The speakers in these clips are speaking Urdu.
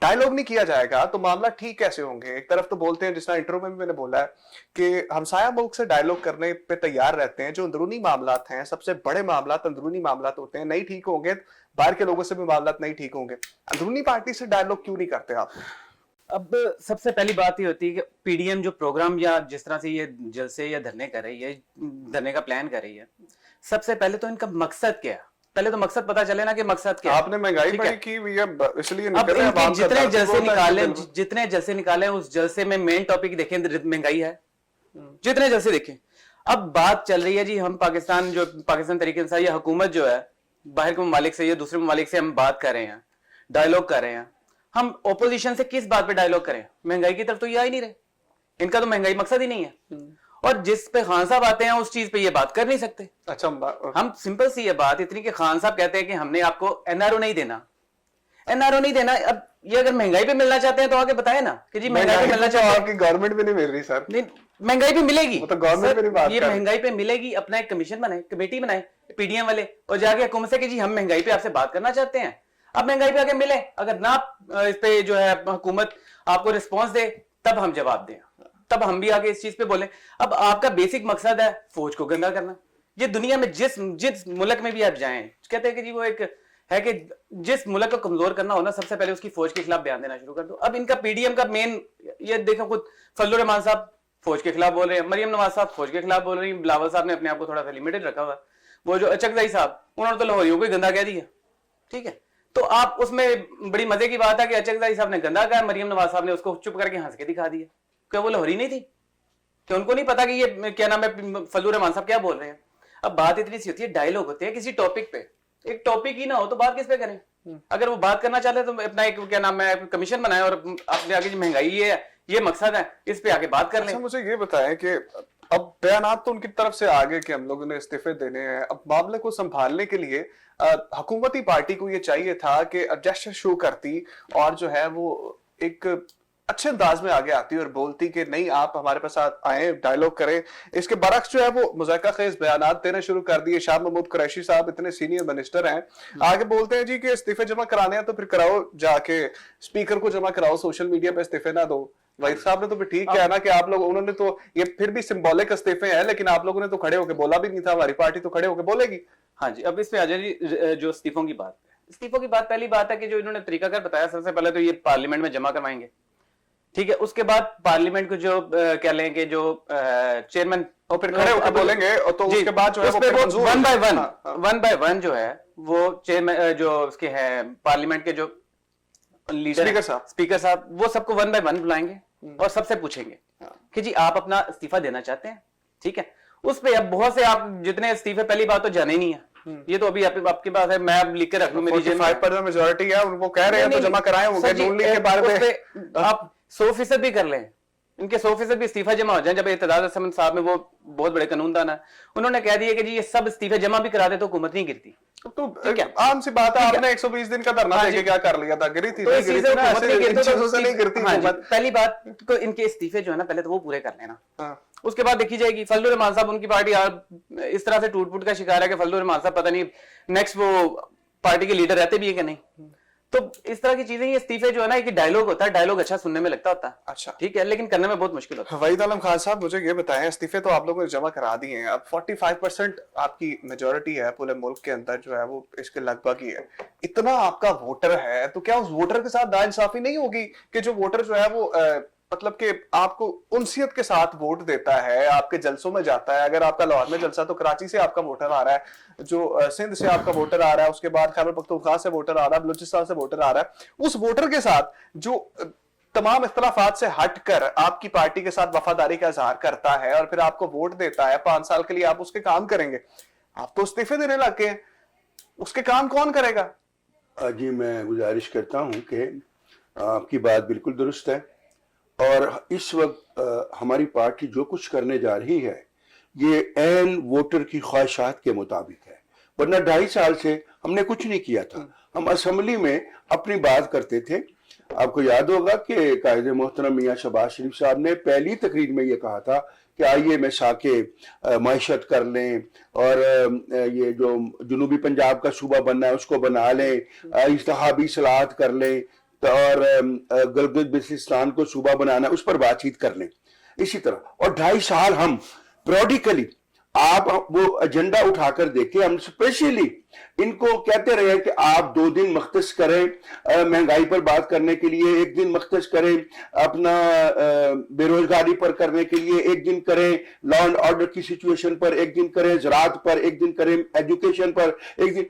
ڈائلگ نہیں کیا جائے گا تو معاملہ ٹھیک کیسے ہوں گے؟ ایک طرف تو بولتے ہیں، جس طرح انٹرو میں بھی میں نے بولا ہے کہ ہمسایہ ملک سے ڈائلگ کرنے پہ تیار رہتے ہیں، جو اندرونی معاملات ہیں، سب سے بڑے معاملات اندرونی معاملات ہوتے ہیں، نہیں ٹھیک ہوں گے باہر کے لوگوں سے بھی معاملات نہیں ٹھیک ہوں گے، اندرونی پارٹی سے ڈائلگ کیوں نہیں کرتے آپ؟ اب سب سے پہلی بات یہ ہوتی ہے کہ پی ڈی ایم جو پروگرام یا جس طرح سے یہ جلسے یا دھرنے کر رہی ہے، دھرنے کا پلان کر رہی ہے، سب سے پہلے تو ان کا مقصد کیا ہے، پہلے تو مقصد پتا چلے نا کہ مقصد کیا ہے۔ آپ نے مہنگائی بڑی کی ہوئی ہے، اس لیے اب نکل رہے ہیں ان کے عوام کا جتنے درد جلسے بولتا ہے نکالے، کہ جتنے جلسے نکالے اس جلسے میں مین ٹاپک دیکھیں مہنگائی ہے، جتنے جلسے دیکھیں۔ اب بات چل رہی ہے جی ہم پاکستان جو پاکستان طریقے انصاف یا حکومت جو ہے باہر کے ممالک سے یا دوسرے ممالک سے ہم بات کر رہے ہیں، ڈائلوگ کر رہے ہیں، ہم اپوزیشن سے کس بات پہ ڈائلوگ کریں؟ مہنگائی کی طرف تو یہ آ ہی نہیں رہے، ان کا تو مہنگائی مقصد ہی نہیں ہے، اور جس پہ خان صاحب آتے ہیں اس چیز پہ یہ بات کر نہیں سکتے۔ اچھا ہم سمپل سی یہ بات اتنی کہ خان صاحب کہتے ہیں کہ ہم نے آپ کو این آر او نہیں دینا، این آر او نہیں دینا۔ اب یہ اگر مہنگائی پہ ملنا چاہتے ہیں تو آگے بتائیں نا کہ جی مہنگائی پہ ملنا چاہتے ہیں، آپ کی گورنمنٹ بھی نہیں مل رہی سر، نہیں مہنگائی پہ ملے گی، وہ تو گورنمنٹ بھی بات یہ کر مہنگائی پہ ملے گی، اپنا ایک کمیشن بنائے، کمیٹی بنائے پی ڈی ایم والے، اور جا کے حکومت سے کہ جی ہم مہنگائی پہ آپ سے بات کرنا چاہتے ہیں، اب مہنگائی پہ آگے ملے، اگر نہ اس پہ جو ہے حکومت آپ کو رسپانس دے تب ہم جواب دیں، تب ہم بھی آگے اس چیز پہ بولیں۔ اب آپ کا بیسک مقصد ہے فوج کو گندا کرنا۔ یہ دنیا میں جس ملک میں بھی آپ جائیں کہتے ہیں کہ جی وہ ایک ہے کہ جس ملک کو کمزور کرنا ہونا سب سے پہلے اس کی فوج کے خلاف بیان دینا شروع کر دو۔ اب ان کا پی ڈی ایم کا مین یہ دیکھو، خود فضل الرحمان صاحب فوج کے خلاف بول رہے ہیں، مریم نواز صاحب فوج کے خلاف بول رہی ہیں، بلاول صاحب نے اپنے آپ کو تھوڑا سا لمیٹڈ رکھا ہوا، وہ جو اچکزئی صاحب انہوں نے تو لاہوریوں کو گندا کہہ دیا، ٹھیک ہے۔ تو آپ اس میں بڑی مزے کی بات ہے کہ اچکزئی صاحب نے گندا کہا، مریم نواز صاحب نے اس کو چپ کر کے ہنس کے دکھا دیا کہ وہ لاہوری نہیں تھی، کہ ان کو نہیں پتا کہ یہ کیا نام ہے فضل الرحمان صاحب کیا بول رہے ہیں۔ اب بات اتنی سی ہوتی ہے، ڈائلوگ ہوتے ہیں کسی ٹاپک پہ، ایک ٹاپک ہی نہ ہو تو بات کس پہ کریں؟ اگر وہ بات کرنا چاہتے ہیں تو اپنا ایک کیا نام ہے کمیشن بنائے اور اپنے آگے مہنگائی یہ ہے، یہ مقصد ہے، اس پہ آگے بات کر لیں۔ اچھا مجھے یہ بتائیں کہ اب بیانات تو ان کی طرف سے آگے کہ ہم لوگوں نے استعفے دینے ہیں، اب معاملے کو سنبھالنے کے لیے حکومتی پارٹی کو یہ چاہیے تھا کہ جشن شو کرتی اور جو ہے وہ ایک اچھے انداز میں آگے آتی اور بولتی کہ نہیں آپ ہمارے پاس آئیں ڈائلوگ کریں۔ اس کے برعکس جو ہے وہ مذائقہ خیز بیانات دینے شروع کر دیے۔ شاہ محمود قریشی صاحب اتنے سینئر منسٹر ہیں، آگے بولتے ہیں جی کہ استعفے جمع کرانے ہیں تو پھر کراؤ، جا کے اسپیکر کو جمع کراؤ، سوشل میڈیا پہ استعفے نہ دو۔ وحید صاحب نے تو پھر ٹھیک کیا نا کہ آپ لوگ، انہوں نے تو یہ پھر بھی سمبولک استعفے ہیں، لیکن آپ لوگوں نے تو کھڑے ہو کے بولا بھی نہیں تھا، ہماری پارٹی تو کھڑے ہو کے بولے گی۔ ہاں جی، اب اس پہ آ جائیں جی جو استعفوں کی بات ہے۔ استعفوں کی بات پہلی بات ہے کہ جو انہوں نے طریقہ کار بتایا، سب سے پہلے تو یہ پارلیمنٹ میں جمع کروائیں گے، ٹھیک ہے۔ اس کے بعد پارلیمنٹ کو جو کہہ لیں کہ جو چیئرمین اور پھر کھڑے ہو کے بولیں گے، اور تو اس کے بعد جو ہے وہ ون بائی ون جو ہے وہ چیئرمین جو اس کے ہیں پارلیمنٹ کے جو لیڈر اسپیکر صاحب، وہ سب کو ون بائی ون بلائیں گے اور سب سے پوچھیں گے کہ جی آپ اپنا استعفیٰ دینا چاہتے ہیں، ٹھیک ہے۔ اس پہ اب بہت سے آپ جتنے استعفے پہلی بات تو جانے ہی نہیں ہے، یہ تو ابھی آپ کے پاس ہے، میں لکھ کے رکھ لوں، میری جیب میں 45% میجورٹی ہے، وہ کہہ رہے ہیں تو جمع کرائیں ہوں گے نون لیگ کے بارے میں۔ آپ 100% بھی کر لیں، ان کے 100% بھی استعفے جمع ہو جائیں۔ جب اعتداد السمن صاحب میں وہ بہت بڑے قانون دان ہیں، انہوں نے کہہ دیا کہ جی یہ سب استعفے جمع بھی کرا دے تو حکومت نہیں گرتی۔ تو عام سی بات ہے، آپ نے 120 دن کا دھرنا دے کے کیا کر لیا تھا؟ گری تھی، چیزوں سے نہیں گرتی حکومت۔ پہلی بات تو ان کے استعفے جو ہے نا پہلے تو وہ پورے کر لینا، اس کے بعد دیکھی جائے گی۔ فضل الرحمان صاحب ان کی پارٹی اس طرح سے ٹوٹ پوٹ کا شکار ہے کہ فضل الرحمان صاحب پتہ نہیں نیکسٹ وہ پارٹی کے لیڈر رہتے بھی ہیں کہ نہیں۔ تو اس طرح کی چیزیں، یہ استعفے جو ہے نا ایک ڈائلوگ ہوتا ہے، ڈائلوگ اچھا سننے میں لگتا ہوتا ہے، اچھا ٹھیک ہے، لیکن کرنے میں بہت مشکل ہوتا ہے۔ وحید عالم خان صاحب مجھے یہ بتائیں، استعفے تو آپ لوگوں نے جمع کرا دیے ہیں، اب 45% آپ کی میجورٹی ہے پورے ملک کے اندر جو ہے وہ اس کے لگ بھگ ہی ہے، اتنا آپ کا ووٹر ہے، تو کیا اس ووٹر کے ساتھ ناانصافی نہیں ہوگی کہ جو ووٹر جو ہے وہ مطلب کہ آپ کو انسیت کے ساتھ ووٹ دیتا ہے، آپ کے جلسوں میں جاتا ہے؟ اگر آپ کا لاہور میں جلسہ تو کراچی سے آپ کا ووٹر آ رہا ہے، جو سندھ سے آپ کا ووٹر آ رہا ہے، اس کے بعد خیبر پختونخوا سے ووٹر آ رہا ہے، بلوچستان سے ووٹر آ رہا ہے، اس ووٹر کے ساتھ جو تمام اختلافات سے ہٹ کر آپ کی پارٹی کے ساتھ وفاداری کا اظہار کرتا ہے اور پھر آپ کو ووٹ دیتا ہے 5 سال کے لیے، آپ اس کے کام کریں گے، آپ تو استعفے دینے لگ گئے ہیں، اس کے کام کون کرے گا؟ جی میں گزارش کرتا ہوں کہ آپ کی بات بالکل درست ہے، اور اس وقت ہماری پارٹی جو کچھ کرنے جا رہی ہے یہ عین ووٹر کی خواہشات کے مطابق ہے، ورنہ 2.5 سال سے ہم نے کچھ نہیں کیا تھا۔ ہم اسمبلی میں اپنی بات کرتے تھے، آپ کو یاد ہوگا کہ قائد محترم میاں شہباز شریف صاحب نے پہلی تقریر میں یہ کہا تھا کہ آئیے مساکے معیشت کر لیں، اور یہ جو جنوبی پنجاب کا صوبہ بننا ہے اس کو بنا لیں، انتخابی اصلاحات کر لیں۔ اور گلگت بلتستان کو صوبہ بنانا، اس پر بات چیت کر لیں. اسی طرح، اور 2.5 سال ہم پروڈیکلی آپ وہ ایجنڈا اٹھا کر دیکھیں. ہم اسپیشلی ان کو کہتے رہے کہ آپ 2 دن مختص کریں مہنگائی پر بات کرنے کے لیے، 1 دن مختص کریں اپنا بے روزگاری پر کرنے کے لیے، 1 دن کریں لا اینڈ آرڈر کی سچویشن پر، 1 دن کریں زراعت پر، 1 دن کریں ایجوکیشن پر، 1 دن.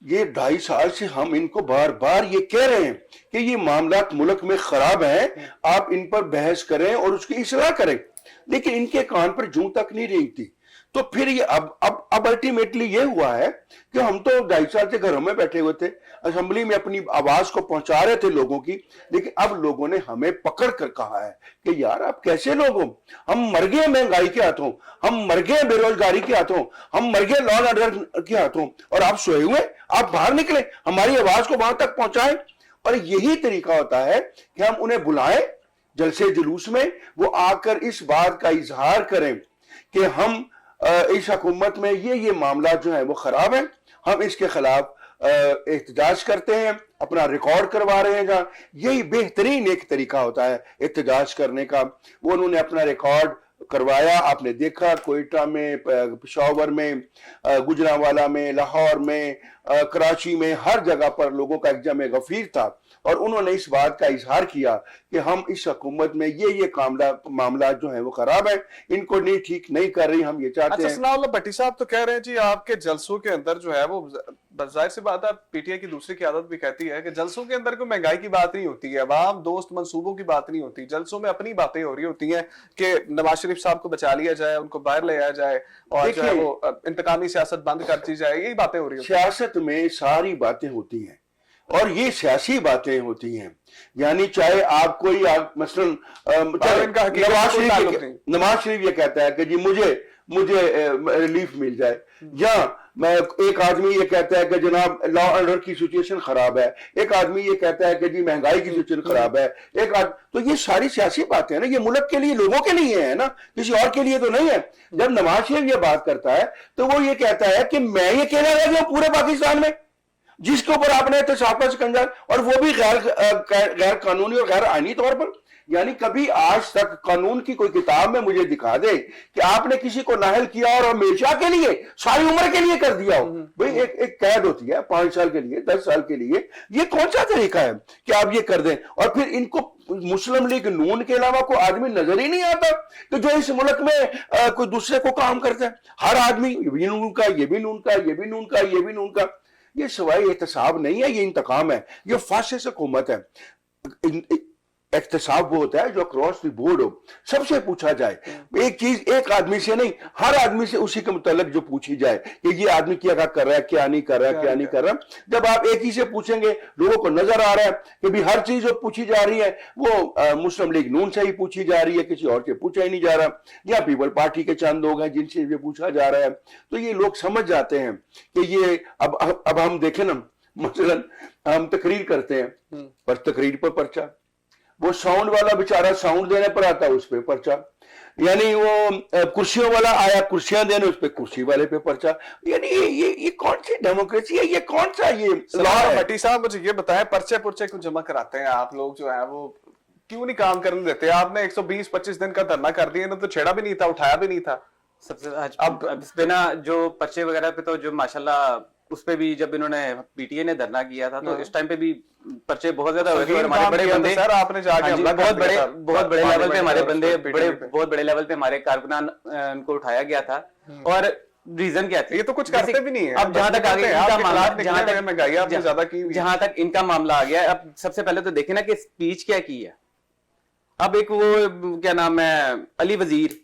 یہ 2.5 سال سے ہم ان کو بار بار یہ کہہ رہے ہیں کہ یہ معاملات ملک میں خراب ہیں، آپ ان پر بحث کریں اور اس کی اصلاح کریں، لیکن ان کے کان پر جوں تک نہیں رہی تھی. تو پھر یہ اب الٹیمیٹلی یہ ہوا ہے کہ ہم تو 2.5 سال سے گھروں میں بیٹھے ہوئے تھے، اسمبلی میں اپنی آواز کو پہنچا رہے تھے لوگوں کی، لیکن اب لوگوں نے ہمیں پکڑ کر کہا ہے کہ یار آپ کیسے لوگ ہو، ہم مر گئے مہنگائی کے ہاتھوں، ہم مر گئے بے روزگاری کے ہاتھوں، ہم مر گئے لا اینڈ آرڈر کے ہاتھوں، اور آپ سوئے ہوئے، آپ باہر نکلیں، ہماری آواز کو وہاں تک پہنچائیں. اور یہی طریقہ ہوتا ہے کہ ہم انہیں بلائیں جلسے جلوس میں، وہ آ کر اس بات کا اظہار کریں کہ ہم اس حکومت میں یہ معاملات جو ہیں وہ خراب ہیں، ہم اس کے خلاف احتجاج کرتے ہیں، اپنا ریکارڈ کروا رہے ہیں. جہاں یہی بہترین ایک طریقہ ہوتا ہے احتجاج کرنے کا. وہ انہوں نے اپنا ریکارڈ کروایا، آپ نے دیکھا کوئٹہ میں، پشاور میں، گجرانوالہ میں، لاہور میں، کراچی میں، ہر جگہ پر لوگوں کا ایک جمع غفیر تھا، اور انہوں نے اس بات کا اظہار کیا کہ ہم اس حکومت میں یہ معاملات جو ہیں وہ خراب ہیں، ان کو نہیں ٹھیک نہیں کر رہی، ہم یہ چاہتے ہیں. ثناء اللہ بھٹی صاحب تو کہہ رہے ہیں جی آپ کے جلسوں کے اندر جو ہے وہ ظاہر سی بات ہے، پی ٹی آئی کی دوسری قیادت بھی کہتی ہے کہ جلسوں کے اندر کوئی مہنگائی کی بات نہیں ہوتی ہے، عوام دوست منصوبوں کی بات نہیں ہوتی، جلسوں میں اپنی باتیں ہو رہی ہوتی ہیں کہ نواز شریف صاحب کو بچا لیا جائے، ان کو باہر لے آیا جائے، اور جو ہے وہ انتقامی سیاست بند کر دی جائے، یہی باتیں ہو رہی ہوتی ہیں. سیاست میں ساری باتیں ہوتی ہیں، اور یہ سیاسی باتیں ہوتی ہیں. یعنی چاہے آپ کوئی مثلاً نواز شریف یہ کہتا ہے کہ جی مجھے ریلیف مل جائے، یا میں ایک آدمی یہ کہتا ہے کہ جناب لا آرڈر کی سچویشن خراب ہے، ایک آدمی یہ کہتا ہے کہ جی مہنگائی کی سچویشن خراب ہے، تو یہ ساری سیاسی باتیں ہیں نا، یہ ملک کے لیے، لوگوں کے لیے ہے نا، کسی اور کے لیے تو نہیں ہے. جب نواز شریف یہ بات کرتا ہے تو وہ یہ کہتا ہے کہ میں یہ کہنا رہ گیا پورے پاکستان میں جس کے اوپر آپ نے احتساب کا سکنجا، اور وہ بھی غیر قانونی اور غیر آئینی طور پر. یعنی کبھی آج تک قانون کی کوئی کتاب میں مجھے دکھا دے کہ آپ نے کسی کو نااہل کیا اور ہمیشہ کے لیے، ساری عمر کے لیے کر دیا ہو. بھئی ایک قید ہوتی ہے 5 سال کے لیے، 10 سال کے لیے. یہ کون سا طریقہ ہے کہ آپ یہ کر دیں؟ اور پھر ان کو مسلم لیگ نون کے علاوہ کوئی آدمی نظر ہی نہیں آتا کہ جو اس ملک میں کوئی دوسرے کو کام کرتا ہے. ہر آدمی یہ بھی نون کا، یہ بھی نون کا، یہ بھی نون کا، یہ بھی نون کا. یہ سوائے احتساب نہیں ہے، یہ انتقام ہے، یہ فاسد حکومت ہے. احتساب وہ ہوتا ہے جو اکراس دی بورڈ ہو، سب سے پوچھا جائے، ایک چیز ایک آدمی سے نہیں، ہر آدمی سے اسی کے متعلق جو پوچھی جائے کہ یہ آدمی کیا کر رہا ہے، کیا نہیں کر رہا ہے، کیا نہیں کر رہا. جب آپ ایک ہی سے پوچھیں گے، لوگوں کو نظر آ رہا ہے کہ بھی ہر چیز جو پوچھی جا رہی ہے وہ مسلم لیگ نون سے ہی پوچھی جا رہی ہے، کسی اور سے پوچھا ہی نہیں جا رہا، یا پیپل پارٹی کے چند لوگ ہیں جن سے یہ پوچھا جا رہا ہے. تو یہ لوگ سمجھ جاتے ہیں کہ یہ اب ہم دیکھیں نا، مثلا ہم تقریر کرتے ہیں، پر تقریر پر پرچہ، وہ ساؤنڈ والا بیچارہ ساؤنڈ دینے پر آتا ہے اس پہ پرچہ، یعنی وہ کرسیوں والا آیا کرسیاں دینے اس پہ کرسی والے پہ پرچہ. یعنی یہ کون سی ڈیموکریسی ہے، یہ کون سا یہ لا ہے؟ بھٹی صاحب مجھے یہ بتائیں، پرچے کیوں جمع کراتے ہیں آپ لوگ جو ہیں وہ کیوں نہیں کام کرنے دیتے؟ آپ نے 120-25 دن کا دھرنا کر دیا تو چھیڑا بھی نہیں تھا، اٹھایا بھی نہیں تھا. سب سے اب اس پہ نا جو پرچے وغیرہ پہ تو جو ماشاءاللہ اس پہ بھی جب انہوں نے پی ٹی اے نے دھرنا کیا تھا تو اس ٹائم پہ بھی پرچے بہت زیادہ ہوئے تھے، اور ہمارے بڑے بندے سر آپ نے جا کے بہت بڑے لیول پہ ہمارے بندے بہت بڑے لیول پہ ہمارے کارکنان ان کو اٹھایا گیا تھا. اور ریزن کیا تھا؟ یہ تو کچھ کرتے بھی نہیں ہے. اب جہاں تک آگے جہاں تک ان کا معاملہ آ گیا، اب سب سے پہلے تو دیکھیں نا کہ اسپیچ کیا کی ہے. اب ایک وہ کیا نام ہے علی وزیر،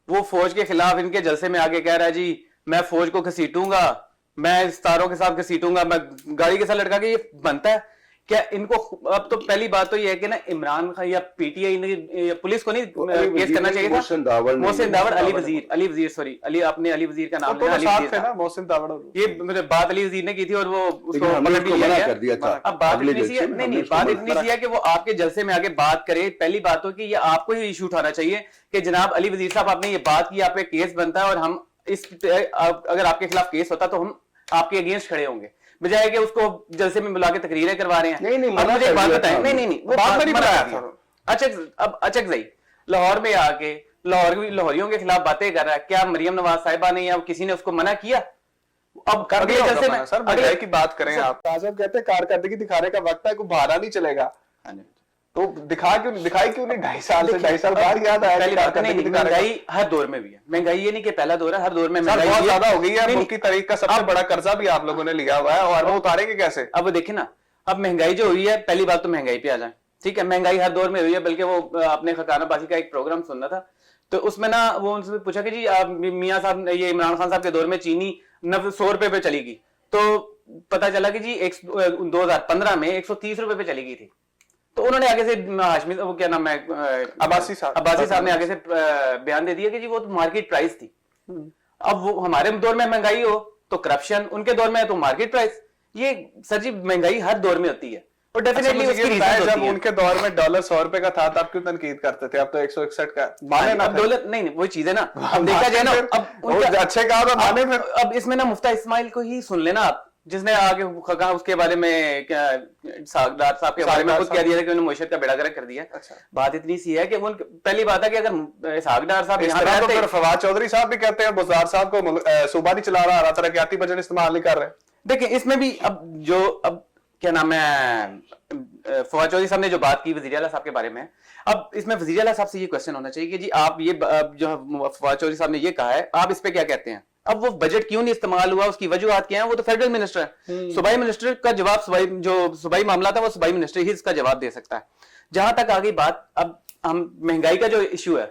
وہ فوج کے خلاف ان کے جلسے میں آگے کہہ رہا ہے جی میں فوج کو گھسیٹوں گا، میں ستاروں کے ساتھ گھسیٹوں گا، میں گاڑی کے ساتھ لٹکا کے. یہ بنتا ہے کیا ان کو؟ اب تو پہلی بات تو یہ ہے کہ نا عمران خان یا پی ٹی آئی نے پولیس کو نہیں کیس کرنا چاہیے تھا. محسن داوڑ علی وزیر سوری علی، آپ نے علی وزیر کا نام لیا، محسن داوڑ، یہ بات علی وزیر نے کی تھی اور وہ اس کو پکڑ بھی لیا گیا. اب بات اتنی سی ہے، نہیں بات اتنی سی ہے کہ وہ آپ کے جلسے میں آگے بات کرے. پہلی بات تو کہ یہ آپ کو ہی ایشو اٹھانا چاہیے کہ جناب علی وزیر صاحب آپ نے یہ بات کی، آپ پہ کیس بنتا ہے، اور ہم اس اگر آپ کے خلاف کیس ہوتا تو ہم آپ کے اگینسٹ کھڑے ہوں گے. بجائے کہ اس کو جلسے میں بلا کے تقریریں کروا رہے ہیں. نہیں اب مجھے ایک بات بتائیں. نہیں وہ بات میں نہیں بتایا تھا. اچک زئی لاہور میں آ کے لاہوریوں کے خلاف باتیں کر رہا ہے. کیا مریم نواز صاحبہ نے یا کسی نے اس کو منع کیا؟ اب کر اگلے جلسے میں سر مہنگائی کی بات کریں آپ. صاحب کہتے ہیں کارکردگی دکھانے کا وقت ہے, کوئی بہانا نہیں چلے گا. تو دکھائی کیوں نہیں 2.5 سال بعد یاد آیا. پہلی بات نہیں, مہنگائی ہر دور میں بھی ہے. مہنگائی یہ نہیں کہ پہلا دور ہے, ہر دور میں مہنگائی بہت زیادہ ہو گئی ہے. ملک کی تاریخ کا سب سے بڑا قرضہ بھی آپ لوگوں نے لیا ہوا ہے, اور وہ اتاریں گے کیسے؟ اب وہ دیکھیں نا, اب مہنگائی جو ہوئی ہے, پہلی بات تو مہنگائی پہ آ جائیں. ٹھیک ہے, مہنگائی ہر دور میں ہوئی ہے. بلکہ وہ اپنے خزانہ بازی کا ایک پروگرام سننا تھا, تو اس میں نا وہ ان سے پوچھا کہ جی آپ میاں صاحب, یہ عمران خان صاحب کے دور میں چینی 100 روپے پہ چلی گئی, تو پتا چلا کہ جی 2015 میں 130 روپے پہ چلی گئی تھی. تو انہوں نے آگے سے ہاشمی, وہ کیا نام ہے, عباسی صاحب نے آگے سے بیان دے دیا کہ جی وہ تو مارکیٹ پرائس تھی. اب وہ ہمارے دور میں مہنگائی ہو تو کرپشن, ان کے دور میں تو مارکیٹ پرائس. یہ سر جی مہنگائی ہر دور میں ہوتی ہے, اور ڈیفینیٹلی اس کی ریزن ہوتی ہے. جب ان کے دور میں ڈالر 100 روپے کا تھا تب کیوں تنقید کرتے تھے؟ اب تو 161 کا مانے نا. اب ڈالر نہیں, وہی چیز ہے نا, اب دیکھا جائے نا, اب اچھے کہا تو مانے پھر. اب اس میں نا مفتہ اسماعیل کو ہی سن لینا آپ, جس نے آگے کہا اس کے بارے میں ساگدار صاحب کے بارے میں خود کہہ دیا کہ انہوں نے معیشت کا بیڑا گرک کر دیا. بات اتنی سی ہے کہ پہلی بات ہے کہ اگر ساگدار صاحب یہاں رہتے, پھر فواد چودھری صاحب بھی کہتے ہیں بزدار صاحب کو صوبہ نہیں چلا رہا, ترقیاتی بجٹ استعمال نہیں کر رہے. دیکھیں اس میں بھی اب کیا نام ہے, فواد چودھری صاحب نے جو بات کی وزیر اعلیٰ صاحب کے بارے میں, اب اس میں وزیر اعلیٰ صاحب سے یہ کوشچن ہونا چاہیے کہ جی آپ یہ جو فواد چودھری صاحب نے یہ کہا ہے, آپ اس پہ کیا کہتے ہیں؟ اب وہ بجٹ کیوں نہیں استعمال ہوا, اس کی وجوہات کیا ہیں؟ وہ تو فیڈرل منسٹر ہے, صوبائی منسٹر کا جواب, جو صوبائی معاملہ تھا وہ صوبائی منسٹر ہی اس کا جواب دے سکتا ہے. جہاں تک آگئی بات, اب ہم مہنگائی کا جو ایشو ہے,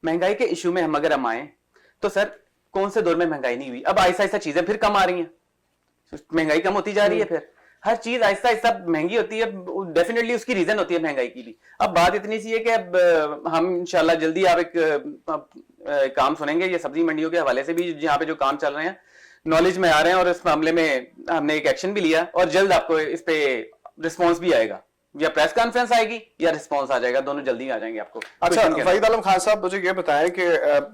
مہنگائی کے ایشو میں اگر ہم آئیں تو سر کون سے دور میں مہنگائی نہیں ہوئی؟ اب آہستہ آہستہ چیزیں پھر کم آ رہی ہیں, مہنگائی کم ہوتی جا رہی ہے. پھر ہر چیز آہستہ آہستہ مہنگی ہوتی ہے, ڈیفینیٹلی اس کی ریزن ہوتی ہے مہنگائی کی بھی. اب بات اتنی سی ہے کہ اب ہم انشاءاللہ جلدی آپ ایک کام سنیں گے, یہ سبزی منڈیوں کے حوالے سے بھی جہاں پہ جو کام چل رہے ہیں نالج میں آ رہے ہیں, اور اس معاملے میں ہم نے ایک ایکشن بھی لیا, اور جلد آپ کو اس پہ رسپانس بھی آئے گا, یا پریس کانفرنس آئے گی یا رسپانس آ جائے گا, دونوں جلدی آ جائیں گے آپ کو. اچھا وحید عالم خان صاحب, مجھے یہ بتائیں کہ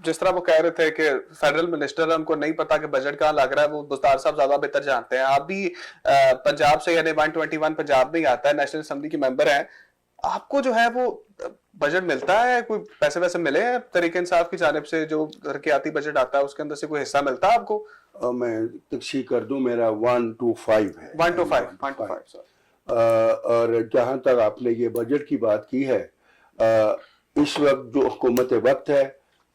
جس طرح وہ کہہ رہے تھے کہ فیڈرل منسٹر ان کو نہیں پتا کہ بجٹ کہاں لگ رہا ہے, وہ بزدار صاحب زیادہ بہتر جانتے ہیں. آپ بھی پنجاب سے, یعنی 121 پنجاب میں ہی آتا ہے, نیشنل اسمبلی کے ممبر ہیں, آپ کو جو ہے وہ بجٹ ملتا ہے, کوئی پیسے ویسے ملے ہیں تحریک انصاف کی جانب سے؟ جو ترقیاتی بجٹ آتا ہے اس کے اندر سے کوئی حصہ ملتا ہے آپ کو؟ میں تکشی کر دوں, میرا 125 ہے. 125 اور جہاں تک آپ نے یہ بجٹ کی بات کی ہے, اس وقت جو حکومت وقت ہے,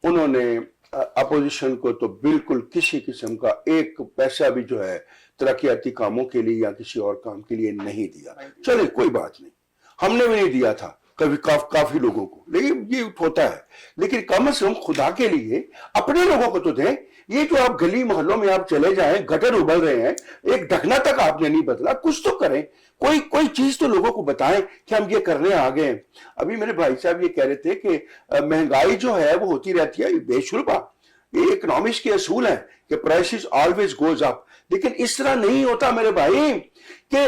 انہوں نے اپوزیشن کو تو بالکل کسی قسم کا ایک پیسہ بھی جو ہے ترقیاتی کاموں کے لیے یا کسی اور کام کے لیے نہیں دیا. چلے کوئی بات نہیں, ہم نے بھی نہیں دیا تھا کبھی کافی لوگوں کو, لیکن یہ ہوتا ہے. لیکن کم از کم خدا کے لیے اپنے لوگوں کو تو دیں. یہ جو آپ گلی محلوں میں آپ چلے جائیں, گٹر ابل رہے ہیں, ایک ڈھکنا تک آپ نے نہیں بدلا, کچھ تو کریں, کوئی چیز تو لوگوں کو بتائیں کہ ہم یہ کرنے آگے ہیں. ابھی میرے بھائی صاحب یہ کہہ رہے تھے کہ مہنگائی جو ہے وہ ہوتی رہتی ہے بے شربہ, یہ اکنامکس کے اصول ہیں کہ پرائسز آلویز گوز اپ. لیکن اس طرح نہیں ہوتا میرے بھائی کہ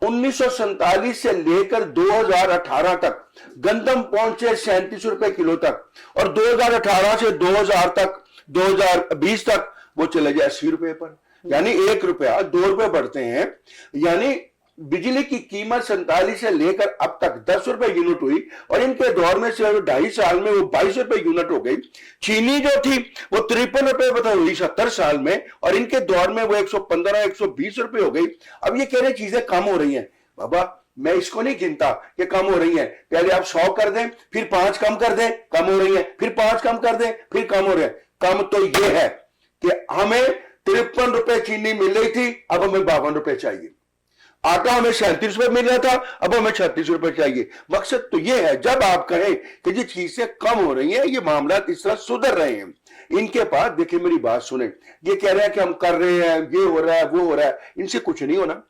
1947 سے لے کر 2018 تک گندم پہنچے 37 روپے کلو تک, اور 2018 سے 2020 تک وہ چلے جائے 80 روپے پر, یعنی 1 روپیہ 2 روپے بڑھتے ہیں. یعنی بجلی کی قیمت 47 سے لے کر اب تک 10 روپے یونٹ ہوئی, اور ان کے دور میں سے 2.5 سال میں وہ 22 روپے یونٹ ہو گئی. چینی جو تھی وہ 53 روپے ہوئی 70 سال میں, اور ان کے دور میں وہ 115 120 روپے ہو گئی. اب یہ کہہ رہے چیزیں کم ہو رہی ہیں. بابا میں اس کو نہیں گنتا کہ کم ہو رہی ہیں, پہلے آپ 100 کر دیں, پھر 5 کم کر دیں, کم ہو رہی ہیں, پھر 5 کم کر دیں, پھر کم ہو رہے ہیں. کم تو یہ ہے کہ ہمیں 53 روپے چینی مل رہی تھی, اب ہمیں 52 روپے چاہیے. آٹا ہمیں 37 روپے مل رہا تھا, اب ہمیں 36 روپے چاہیے. مقصد تو یہ ہے جب آپ کہیں کہ یہ چیزیں کم ہو رہی ہیں, یہ معاملات اس طرح سدھر رہے ہیں, ان کے پاس دیکھیں میری بات سنیں, یہ کہہ رہے ہیں کہ ہم کر رہے ہیں, یہ ہو رہا ہے, وہ ہو رہا ہے, ان سے کچھ نہیں ہونا.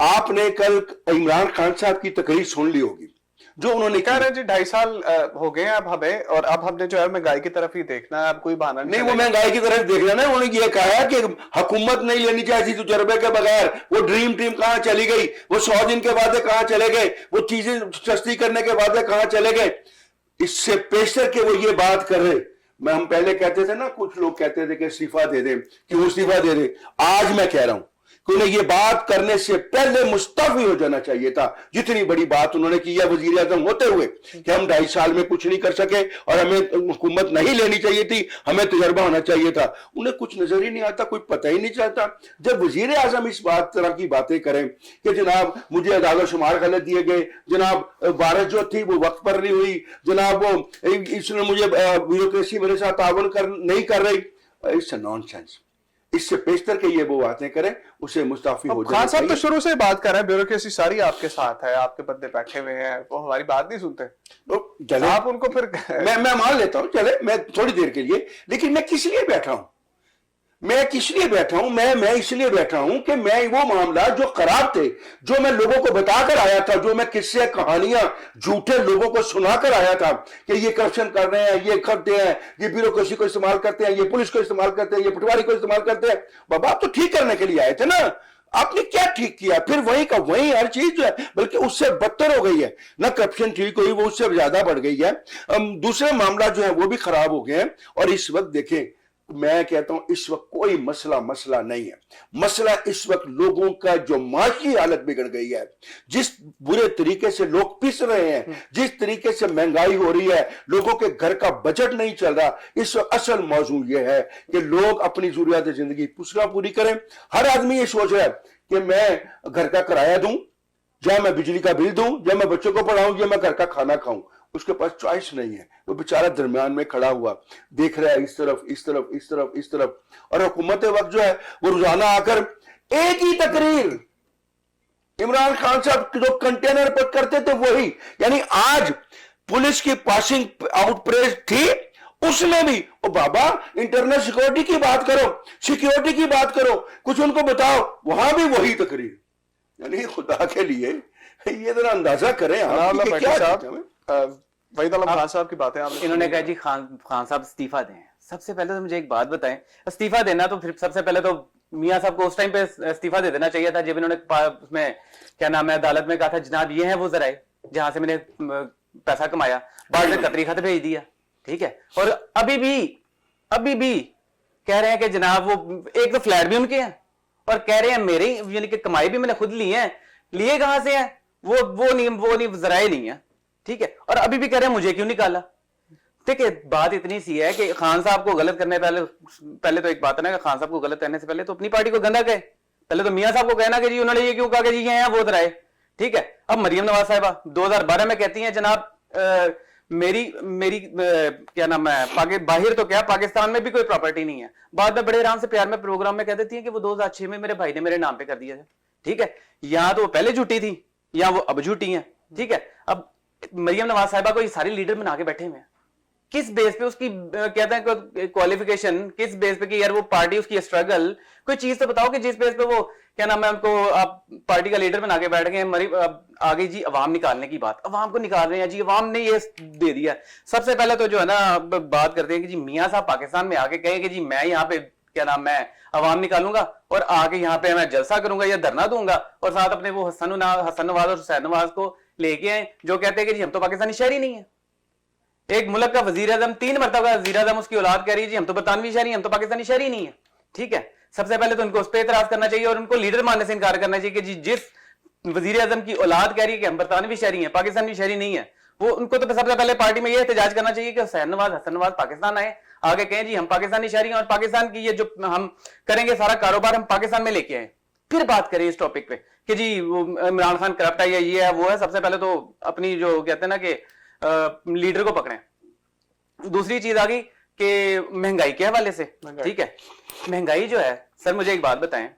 آپ نے کل عمران خان صاحب کی تقریر سن لی ہوگی, جو انہوں نے کہہ رہے ہیں جی 2.5 سال ہو گئے ہیں اب ہمیں, اور اب ہم نے جو ہے مہنگائی کی طرف ہی دیکھنا ہے, اب کوئی بہانہ نہیں. وہ مہنگائی کی طرف دیکھنا نا, انہوں نے یہ کہا کہ حکومت نہیں لینی چاہیے تجربے کے بغیر. وہ ڈریم ٹیم کہاں چلی گئی, وہ 100 دن کے وعدے کہاں چلے گئے, وہ چیزیں سستی کرنے کے وعدے کہاں چلے گئے. اس سے پیشتر کہ وہ یہ بات کر رہے. ہم پہلے کہتے تھے نا, کچھ لوگ کہتے تھے کہ استعفیٰ دے دیں, کیوں استعفیٰ دے دیں. آج میں کہہ رہا ہوں کہ انہیں یہ بات کرنے سے پہلے مستعفی ہو جانا چاہیے تھا. جتنی بڑی بات انہوں نے کی ہے وزیر اعظم ہوتے ہوئے کہ ہم 2.5 سال میں کچھ نہیں کر سکے اور ہمیں حکومت نہیں لینی چاہیے تھی, ہمیں تجربہ ہونا چاہیے تھا, انہیں کچھ نظر ہی نہیں آتا, کوئی پتہ ہی نہیں چلتا. جب وزیر اعظم اس طرح کی باتیں کریں کہ جناب مجھے اعداد و شمار غلط دیے گئے, جناب بارش جو تھی وہ وقت پر نہیں ہوئی, جناب وہ اس نے مجھے بیوروکریسی میرے ساتھ تعاون نہیں کر رہی, اٹس اے نان سینس. اس سے بیشتر کہ یہ وہ باتیں کریں, اسے مستعفی ہو جائے. خان صاحب تو شروع سے بات کر رہے ہیں بیوروکریسی ساری آپ کے ساتھ ہے, آپ کے بندے بیٹھے ہوئے ہیں, وہ ہماری بات نہیں سنتے, آپ ان کو پھر میں مان لیتا ہوں, چلے میں تھوڑی دیر کے لیے, لیکن میں کس لیے بیٹھا ہوں, میں اس لیے بیٹھا ہوں کہ میں وہ معاملات جو خراب تھے, جو میں لوگوں کو بتا کر آیا تھا, جو میں قصے کہانیاں جھوٹے لوگوں کو سنا کر آیا تھا کہ یہ کرپشن کر رہے ہیں, یہ کرتے ہیں, یہ بیوروکریسی کو استعمال کرتے ہیں, یہ پولیس کو استعمال کرتے ہیں, یہ پٹواری کو استعمال کرتے ہیں. بابا آپ تو ٹھیک کرنے کے لیے آئے تھے نا, آپ نے کیا ٹھیک کیا؟ پھر وہی کا وہی ہر چیز جو ہے بلکہ اس سے بدتر ہو گئی ہے. نہ کرپشن ٹھیک ہوئی, وہ اس سے زیادہ بڑھ گئی ہے. دوسرے معاملات جو ہیں وہ بھی خراب ہو گئے ہیں. اور اس وقت دیکھیں, میں کہتا ہوں اس وقت کوئی مسئلہ نہیں ہے. مسئلہ اس وقت لوگوں کا جو معاشی حالت بگڑ گئی ہے, جس برے طریقے سے لوگ پس رہے ہیں, جس طریقے سے مہنگائی ہو رہی ہے, لوگوں کے گھر کا بجٹ نہیں چل رہا. اس وقت اصل موضوع یہ ہے کہ لوگ اپنی ضروریات زندگی پوری کریں. ہر آدمی یہ سوچ رہا ہے کہ میں گھر کا کرایہ دوں, یا میں بجلی کا بل دوں, یا میں بچوں کو پڑھاؤں, یا میں گھر کا کھانا کھاؤں. اس کے پاس چوائس نہیں ہے. وہ بیچارہ درمیان میں کھڑا ہوا دیکھ رہا ہے اس طرف. اور حکومت وقت جو ہے وہ روزانہ آ کر ایک ہی تقریر عمران خان صاحب جو کنٹینر پر کرتے تھے وہی, یعنی آج پولیس کی پاسنگ آؤٹ پریس تھی, اس میں بھی او بابا انٹرنل سیکورٹی کی بات کرو, سیکورٹی کی بات کرو, کچھ ان کو بتاؤ, وہاں بھی وہی تقریر. یعنی خدا کے لیے یہ ذرا اندازہ کریں آپ کہ کیا وحید عالم خان صاحب کی باتیں. انہوں نے کہا جی خان صاحب استعفیٰ دیں. سب سے پہلے تو مجھے ایک بات بتائیں, استعفیٰ دینا تو پھر سب سے پہلے تو میاں صاحب کو اس ٹائم پہ استعفیٰ دے دینا چاہیے تھا جب انہوں نے اس میں کیا نام ہے عدالت میں کہا تھا جناب یہ ہیں وہ ذرائع جہاں سے میں نے پیسہ کمایا, بعد میں قطری خط بھیج دیا. ٹھیک ہے, اور ابھی بھی کہہ رہے ہیں کہ جناب وہ ایک تو فلیٹ بھی ان کے ہیں, اور کہہ رہے ہیں میرے یعنی کہ کمائی بھی میں نے خود لی ہیں. لیے کہاں سے ہیں وہ نہیں ذرائع نہیں ہے. ٹھیک ہے, اور ابھی بھی کہہ رہے ہیں مجھے کیوں نکالا. ٹھیک ہے, بات اتنی سی ہے کہ خان صاحب کو غلط کرنے پہلے تو ایک بات ہے نا کہ خان صاحب کو غلط کرنے سے پہلے تو اپنی پارٹی کو گندا کہے. پہلے تو میاں صاحب کو کہنا کہ جی انہوں نے یہ کیوں کہا کہ جی یہ ہیں وہ ذرائع. ٹھیک ہے, اب مریم نواز صاحبہ 2012 میں کہتی ہیں جناب میری کیا نام ہے باہر تو کیا پاکستان میں بھی کوئی پراپرٹی نہیں ہے. بعد میں بڑے آرام سے پیار میں پروگرام میں کہہ دیتی ہیں کہ وہ 2006 میں میرے بھائی نے میرے نام پہ کر دیا ہے. ٹھیک ہے, یہاں تو وہ پہلے جھوٹی تھی, یہاں وہ اب جھوٹی ہیں. ٹھیک ہے, اب مریم نواز صاحبہ کو یہ ساری لیڈر بنا کے بیٹھے ہوئے ہیں. کس بیس پہ اس کی کہتے ہیں کوالیفیکیشن, کس بیس پہ کہ یار وہ پارٹی اس کی اسٹرگل, کوئی چیز تو بتاؤ کہ جس بیس پہ وہ کیا نام ہے ان کو آپ پارٹی کا لیڈر بنا کے بیٹھ گئے. آگے جی عوام نکالنے کی بات, عوام کو نکال رہے ہیں جی, عوام نے یہ دے دیا. سب سے پہلے تو جو ہے نا بات کرتے ہیں کہ جی میاں صاحب پاکستان میں آ کے کہیں کہ جی میں یہاں پہ کیا نام میں عوام نکالوں گا اور آ کے یہاں پہ میں جلسہ کروں گا یا دھرنا دوں گا, اور ساتھ اپنے وہ حسن نواز اور حسین نواز کو لے کے آئے جو کہتے ہیں کہ جی ہم تو پاکستانی شہری نہیں ہیں. ایک ملک کا وزیر اعظم 3 مرتبہ وزیر اعظم اس کی اولاد کہہ رہی ہے جی ہم تو برطانوی شہری ہیں, ہم تو پاکستانی شہری نہیں ہیں. ٹھیک ہے, سب سے پہلے تو ان کو اس پہ اعتراض کرنا چاہیے اور ان کو لیڈر ماننے سے انکار کرنا چاہیے کہ جی جس وزیر اعظم کی اولاد کہہ رہی ہے کہ ہم برطانوی شہری ہیں, پاکستانی شہری نہیں ہیں, وہ ان کو تو سب سے پہلے پارٹی میں یہ احتجاج کرنا چاہیے کہ حسن نواز پاکستان آئے, آگے کہیں جی ہم پاکستانی شہری ہیں اور پاکستان کی یہ جو ہم کریں گے سارا کاروبار ہم پاکستان میں لے کے آئیں. پھر بات کریں اس ٹاپک پہ کہ جی عمران خان کرپٹ ہے یا یہ ہے وہ ہے. سب سے پہلے تو اپنی جو کہتے ہیں نا کہ لیڈر کو پکڑیں. دوسری چیز آ گئی کہ مہنگائی کے حوالے سے. ٹھیک ہے, مہنگائی جو ہے سر مجھے ایک بات بتائیں,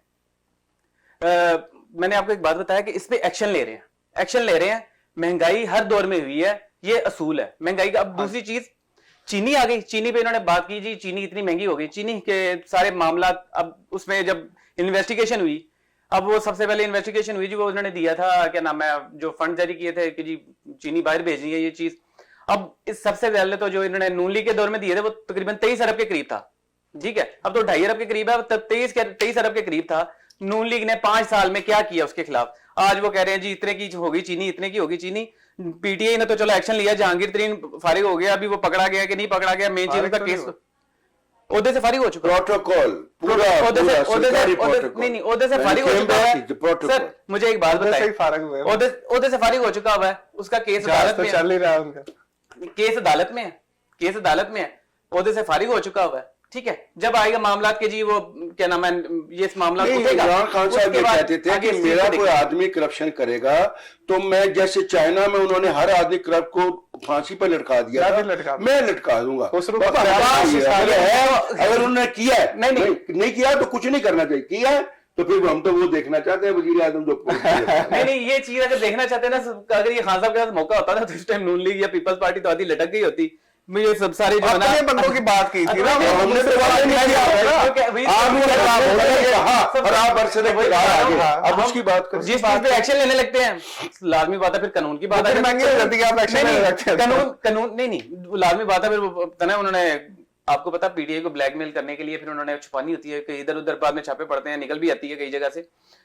میں نے آپ کو ایک بات بتایا کہ اس پہ ایکشن لے رہے ہیں. مہنگائی ہر دور میں ہوئی ہے, یہ اصول ہے مہنگائی کا. اب دوسری چیز چینی آ گئی, چینی پہ انہوں نے بات کی جی چینی اتنی مہنگی ہو گئی, چینی کے سارے معاملات. اب اس میں جب انویسٹیگیشن ہوئی, اب وہ سب سے پہلے انویسٹیگیشن ہوئی جی وہ انہوں نے دیا تھا کیا نام ہے جو فنڈ جاری کیے تھے کہ جی چینی باہر بھیجنی ہے یہ چیز. اب اس سب سے پہلے تو جو انہوں نے نون لیگ کے دور میں دیے تھے وہ تقریباً 23 ارب کے قریب تھا. ٹھیک ہے, اب تو 2.5 ارب کے قریب ہے, تب 23 ارب کے قریب تھا. نون لیگ نے 5 سال میں کیا کیا اس کے خلاف. آج وہ کہہ رہے ہیں جی اتنے کی ہوگی چینی, اتنے کی ہوگی چینی. پی ٹی آئی نے تو چلو ایکشن لیا, جہانگیر ترین فارغ ہو گیا, ابھی وہ پکڑا گیا کہ نہیں پکڑا گیا, مین چیز کا کیس عہدے سے فارغ ہو چکا ہے، پروٹوکول پورا عہدے سے سرکاری پروٹوکول نہیں عہدے سے فارغ ہو چکا ہے سر. مجھے ایک بات عہدے سے ہی بتائیں، فارغ ہوئے ہیں. عہدے سے فارغ ہو چکا ہوا ہے، اس کا کیس جہاز عدالت تو میں چل ہی رہا ہے ان کا. کیس عدالت میں ہے، کیس عدالت میں ہے، عہدے سے فارغ ہو چکا ہوا ہے. ٹھیک ہے، جب آئے گا معاملات کے جی وہ کیا نام ہے یہ اس معاملات اٹھے گا، عمران خان صاحب یہ کہتے تھے کہ میرا کوئی آدمی کرپشن کرے گا تو میں جیسے چائنا میں انہوں نے ہر آدمی کرپٹ کو پھانسی پہ لٹکا دیا تھا میں لٹکا دوں گا. اگر انہوں نے کیا ہے نہیں کیا تو کچھ نہیں کرنا چاہیے، کیا ہے تو پھر ہم تو وہ دیکھنا چاہتے ہیں وزیر اعظم جو نہیں یہ چیز اگر دیکھنا چاہتے ہیں نا، اگر یہ خان صاحب کے پاس موقع ہوتا نا تو اس ٹائم نون لیگ یا پیپلز پارٹی تو آدھی لٹک گئی ہوتی. مجھے سب سارے جو ہے نا اپنے بندوں کی بات کی تھی نا، ہم نے تو بات نہیں کیا، اب اس کی بات کریں. جس چیز پہ ایکشن لینے لگتے ہیں لازمی بات ہے پھر قانون کی بات ہے. مہنگی ہو جاتی ہے آپ ایکشن لینے لگتے ہیں. قانون نہیں لازمی بات ہے. پھر انہوں نے آپ کو پتا پی ٹی آئی کو بلیک میل کرنے کے لیے پھر انہوں نے چھپانی ہوتی ہے کہ ادھر ادھر بعد میں چھاپے پڑتے ہیں، نکل بھی آتی ہے کئی جگہ سے،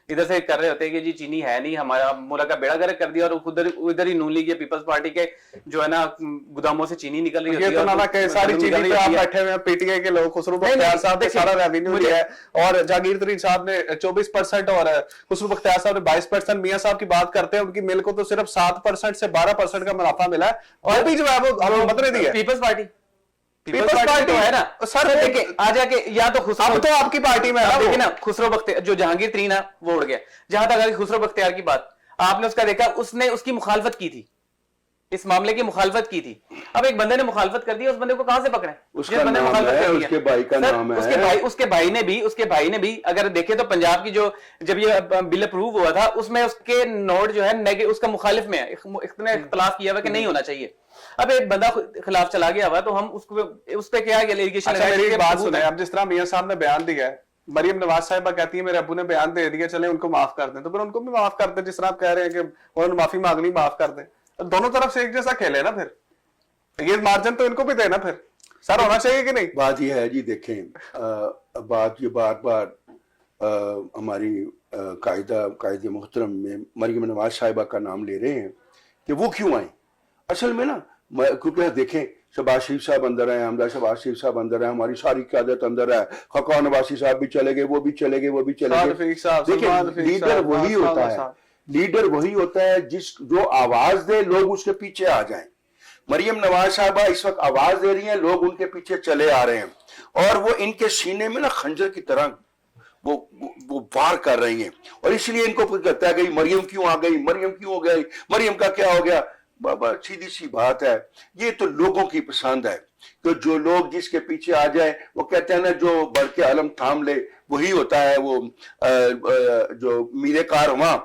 ادھر سے کر رہے ہوتے ہیں کہ جی چینی ہے نہیں، ہمارا ملک کا بیڑا گرک کر دیا، اور ادھر ہی نون لیگ یا پیپلز پارٹی کے جو ہے نا گوداموں سے چینی نکل رہی ہوتی ہے. ساری چینی پہ آپ بیٹھے ہوئے ہیں پی ٹی آئی کے لوگ، خسرو بختیار صاحب نے سارا ریونیو لیا ہے اور جہانگیر ترین صاحب نے 24% اور خسرو بختیار صاحب نے 22%. میاں صاحب کی بات کرتے ہیں ان کی مل کو تو صرف 7% سے 12% کا منافع ملا ہے، اور بھی جو ہے وہ حکومت نے دی ہے پیپلز پارٹی پارٹی ہے نا سر. دیکھیں آ جا کے یا تو اب تو آپ کی پارٹی میں ہے دیکھیں نا خسرو بختیار جو جہانگیر ترین ہے وہ اڑ گیا. جہاں تک خسرو بختیار کی بات آپ نے اس کا دیکھا، اس نے اس کی مخالفت کی تھی، اس معاملے کی مخالفت کی تھی. اب ایک بندے نے مخالفت کر دی، اس بندے کو کہاں سے پکڑیں؟ اس کا نام ہے، اس کے بھائی کا نام ہے، اس کے بھائی نے بھی اگر دیکھیں تو پنجاب کی جو جب یہ بل اپروو ہوا تھا اس میں اس کے نوٹ جو ہے اس کا مخالف میں ہے، اختلاف کیا ہوا کہ نہیں ہونا چاہیے. اب ایک بندہ خلاف چلا گیا ہوا تو ہم اس پہ کیا ایلیگیشن میری ایک بات سنیں. اب جس طرح میاں صاحب نے بیان دیا ہے، مریم نواز صاحبہ کہتی ہے میرے ابو نے بیان دے دیا چلیں ان کو معاف کر دیں، تو پھر ان کو بھی معاف کر دیں جس طرح آپ کہہ رہے ہیں کہ انہوں نے معافی مانگنی معاف کر دیں. دونوں طرف سے ایک جیسا کھیلے نا، پھر یہ مارجن تو ان کو بھی دینا پھر سر ہونا چاہیے کہ نہیں. بات یہ ہے جی دیکھیں بات یہ بار بار ہماری قائد محترم میں مریم نواز صاحبہ کا نام لے رہے ہیں کہ وہ کیوں آئیں. اصل میں نا کیونکہ دیکھیں شہباز شریف صاحب اندر ہیں، حمزہ شہباز شریف صاحب اندر ہیں، ہماری ساری قیادت اندر ہے، خاقان نواسی صاحب بھی چلے گئے، وہ بھی چلے گئے، وہ بھی چلے گئے. دیکھیں لیڈر وہی ہوتا ہے، لیڈر وہی ہوتا ہے جو آواز دے لوگ اس کے پیچھے آ جائیں. مریم نواز صاحبہ اس وقت آواز دے رہی ہیں، لوگ ان کے پیچھے چلے آ رہے ہیں، اور وہ ان کے سینے میں نا خنجر کی طرح وہ وار کر رہی ہیں. اور اس لیے ان کو پھر کہتا ہے کہ مریم کیوں آ گئی، مریم کیوں ہو گئی، مریم کا کیا ہو گیا. بابا سیدھی سی بات ہے، یہ تو لوگوں کی پسند ہے. تو جو لوگ جس کے پیچھے آ جائیں وہ کہتے ہیں نا جو بڑھ کے علم تھام لے وہی ہوتا ہے وہ جو میرے کارواں.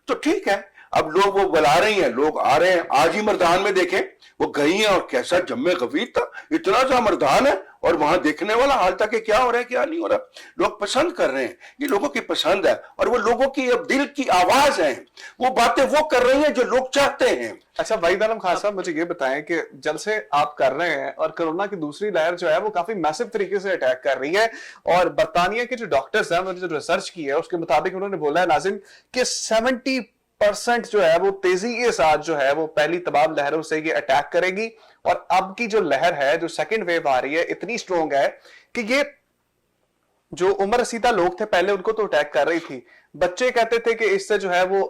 تو ٹھیک ہے، اب لوگ وہ بلا رہی ہیں، لوگ آ رہے ہیں. آج ہی مردان میں دیکھیں وہ گئی ہیں اور کیسا جمع غفیر تھا، اتنا سا مردان ہے اور وہاں دیکھنے والا حال تھا کہ کیا ہو رہا ہے کیا نہیں ہو رہا. لوگ پسند کر رہے ہیں، یہ لوگوں کی پسند ہے، اور وہ لوگوں کی اب دل کی آواز ہے، وہ باتیں وہ کر رہی ہیں جو لوگ چاہتے ہیں. اچھا وحید عالم خان صاحب مجھے یہ بتائیں کہ جلسے آپ کر رہے ہیں اور کرونا کی دوسری لہر جو ہے وہ کافی میسو طریقے سے اٹیک کر رہی ہے، اور برطانیہ کے جو ڈاکٹرز ہیں انہوں نے جو ریسرچ کی ہے اس کے مطابق انہوں نے بولا ہے ناظرین کہ 70% جو ہے وہ تیزی کے ساتھ جو ہے وہ پہلی تمام لہروں سے یہ اٹیک کرے گی. اور اب کی جو لہر ہے جو سیکنڈ ویو آ رہی ہے اتنی سٹرونگ ہے کہ یہ جو عمر رسیدہ لوگ تھے پہلے ان کو تو اٹیک کر رہی تھی. بچے کہتے تھے کہ اس سے جو ہے وہ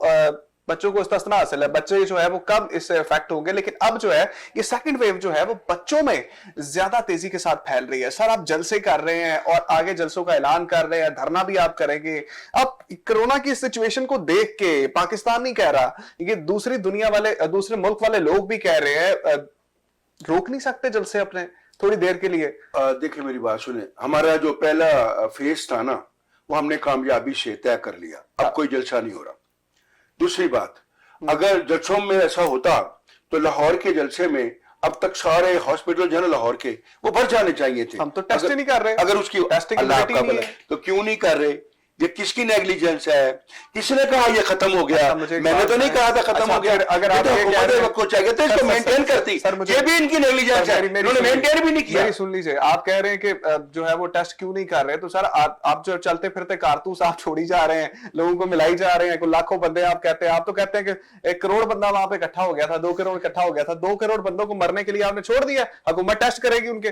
بچوں کو استثناء حاصل ہے، بچے جو ہے وہ کم اس سے افیکٹ ہوں گے، لیکن اب جو ہے یہ سیکنڈ ویو جو ہے وہ بچوں میں زیادہ تیزی کے ساتھ پھیل رہی ہے. سر آپ جلسے کر رہے ہیں اور آگے جلسوں کا اعلان کر رہے ہیں، دھرنا بھی آپ کریں گے. اب کرونا کی سچویشن کو دیکھ کے پاکستان نہیں کہہ رہا، یہ دوسری دنیا والے دوسرے ملک والے لوگ بھی کہہ رہے ہیں، روک نہیں سکتے جلسے اپنے تھوڑی دیر کے لیے؟ دیکھیں میری بات سنیں، ہمارا جو پہلا فیس تھا نا وہ ہم نے کامیابی سے طے کر لیا، اب کوئی جلسہ نہیں ہو رہا. دوسری بات، اگر جلسوں میں ایسا ہوتا تو لاہور کے جلسے میں اب تک سارے ہاسپٹل جو ہے نا لاہور کے وہ بھر جانے چاہیے تھے. ہم تو ٹیسٹ نہیں کر رہے، اگر اس کی اللہ آپ کا بھلا، تو کیوں نہیں کر رہے؟ یہ کس کی نیگلیجنس ہے؟ کس نے کہا یہ ختم ہو گیا؟ میں نے تو نہیں کہا تھا ختم ہو گیا. اگر آپ کو چاہیے تو اس کو مینٹین کرتی، یہ بھی ان کی نیگلیجنس ہے، انہوں نے مینٹین بھی نہیں کیا. سن لیجئے، آپ کہہ رہے ہیں کہ جو ہے وہ ٹیسٹ کیوں نہیں کر رہے، تو سر آپ جو چلتے پھرتے کارتوس آپ چھوڑی جا رہے ہیں، لوگوں کو ملائی جا رہے ہیں، کوئی لاکھوں بندے آپ کہتے ہیں، آپ تو کہتے ہیں کہ 1 کروڑ بندہ وہاں پہ اکٹھا ہو گیا تھا، 2 کروڑ اکٹھا ہو گیا تھا، 2 کروڑ بندوں کو مرنے کے لیے آپ نے چھوڑ دیا، حکومت ٹیسٹ کرے گی ان کے.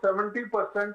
70%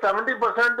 70%